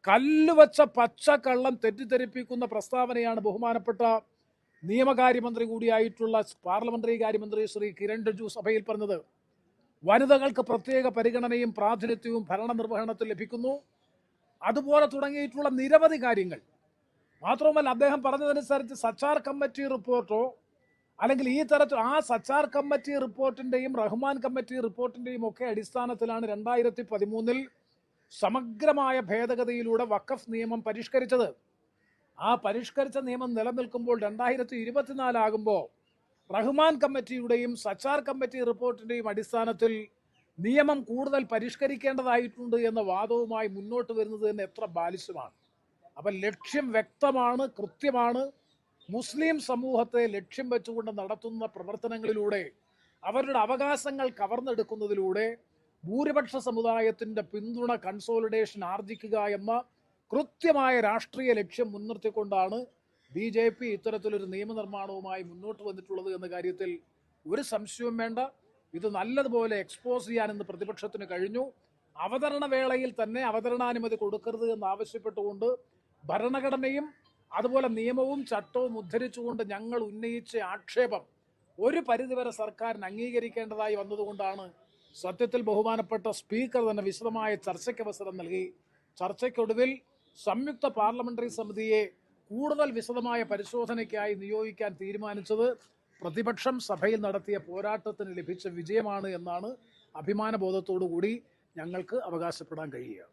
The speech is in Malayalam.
കല്ലുവച്ച പച്ചക്കള്ളം തെറ്റിദ്ധരിപ്പിക്കുന്ന പ്രസ്താവനയാണ് ബഹുമാനപ്പെട്ട നിയമകാര്യമന്ത്രി കൂടിയായിട്ടുള്ള പാർലമെന്ററി കാര്യമന്ത്രി ശ്രീ കിരൺ റിജിജു സഭയിൽ പറഞ്ഞത്. വനിതകൾക്ക് പ്രത്യേക പരിഗണനയും പ്രാതിനിധ്യവും ഭരണനിർവഹണത്തിൽ ലഭിക്കുന്നു. അതുപോലെ തുടങ്ങിയിട്ടുള്ള നിരവധി കാര്യങ്ങൾ. മാത്രവുമല്ല, അദ്ദേഹം പറഞ്ഞതനുസരിച്ച് സച്ചാർ കമ്മിറ്റി റിപ്പോർട്ടോ അല്ലെങ്കിൽ ഈ തരത്തിൽ ആ സച്ചാർ കമ്മിറ്റി റിപ്പോർട്ടിന്റെയും റഹ്മാൻ കമ്മിറ്റി റിപ്പോർട്ടിന്റെയും ഒക്കെ അടിസ്ഥാനത്തിലാണ് 2013 സമഗ്രമായ ഭേദഗതിയിലൂടെ വഖഫ് നിയമം പരിഷ്കരിച്ചത്. ആ പരിഷ്കരിച്ച നിയമം നിലനിൽക്കുമ്പോൾ 2024 ആകുമ്പോൾ റഹ്മാൻ കമ്മിറ്റിയുടെയും സച്ചാർ കമ്മിറ്റി റിപ്പോർട്ടിന്റെയും അടിസ്ഥാനത്തിൽ നിയമം കൂടുതൽ പരിഷ്കരിക്കേണ്ടതായിട്ടുണ്ട് എന്ന വാദവുമായി മുന്നോട്ട് വരുന്നത് തന്നെ എത്ര ബാലിശമാണ്. അപ്പം ലക്ഷ്യം വ്യക്തമാണ്, കൃത്യമാണ്. മുസ്ലിം സമൂഹത്തെ ലക്ഷ്യം വെച്ചുകൊണ്ട് നടത്തുന്ന പ്രവർത്തനങ്ങളിലൂടെ അവരുടെ അവകാശങ്ങൾ കവർന്നെടുക്കുന്നതിലൂടെ ഭൂരിപക്ഷ സമുദായത്തിൻ്റെ പിന്തുണ കൺസോളിഡേഷൻ ആർജിക്കുക എന്ന കൃത്യമായ രാഷ്ട്രീയ ലക്ഷ്യം മുൻനിർത്തിക്കൊണ്ടാണ് BJP ഇത്തരത്തിലൊരു നിയമനിർമ്മാണവുമായി മുന്നോട്ട് വന്നിട്ടുള്ളത് എന്ന കാര്യത്തിൽ ഒരു സംശയവും വേണ്ട. ഇത് നല്ലതുപോലെ എക്സ്പോസ് ചെയ്യാനെന്ന് പ്രതിപക്ഷത്തിന് കഴിഞ്ഞു. അവതരണ വേളയിൽ തന്നെ അവതരണാനുമതി കൊടുക്കരുത് എന്നാവശ്യപ്പെട്ടുകൊണ്ട് ഭരണഘടനയും അതുപോലെ നിയമവും ചട്ടവും ഉദ്ധരിച്ചുകൊണ്ട് ഞങ്ങൾ ഉന്നയിച്ച ആക്ഷേപം ഒരു പരിധിവരെ സർക്കാരിന് അംഗീകരിക്കേണ്ടതായി വന്നതുകൊണ്ടാണ് സത്യത്തിൽ ബഹുമാനപ്പെട്ട സ്പീക്കർ തന്നെ വിശദമായ ചർച്ചയ്ക്ക് അവസരം നൽകി. ചർച്ചയ്ക്കൊടുവിൽ സംയുക്ത പാർലമെന്ററി സമിതിയെ കൂടുതൽ വിശദമായ പരിശോധനയ്ക്കായി നിയോഗിക്കാൻ തീരുമാനിച്ചത് പ്രതിപക്ഷം സഭയിൽ നടത്തിയ പോരാട്ടത്തിന് ലഭിച്ച വിജയമാണ് എന്നാണ് അഭിമാനബോധത്തോടു കൂടി ഞങ്ങൾക്ക് അവകാശപ്പെടാൻ കഴിയുക.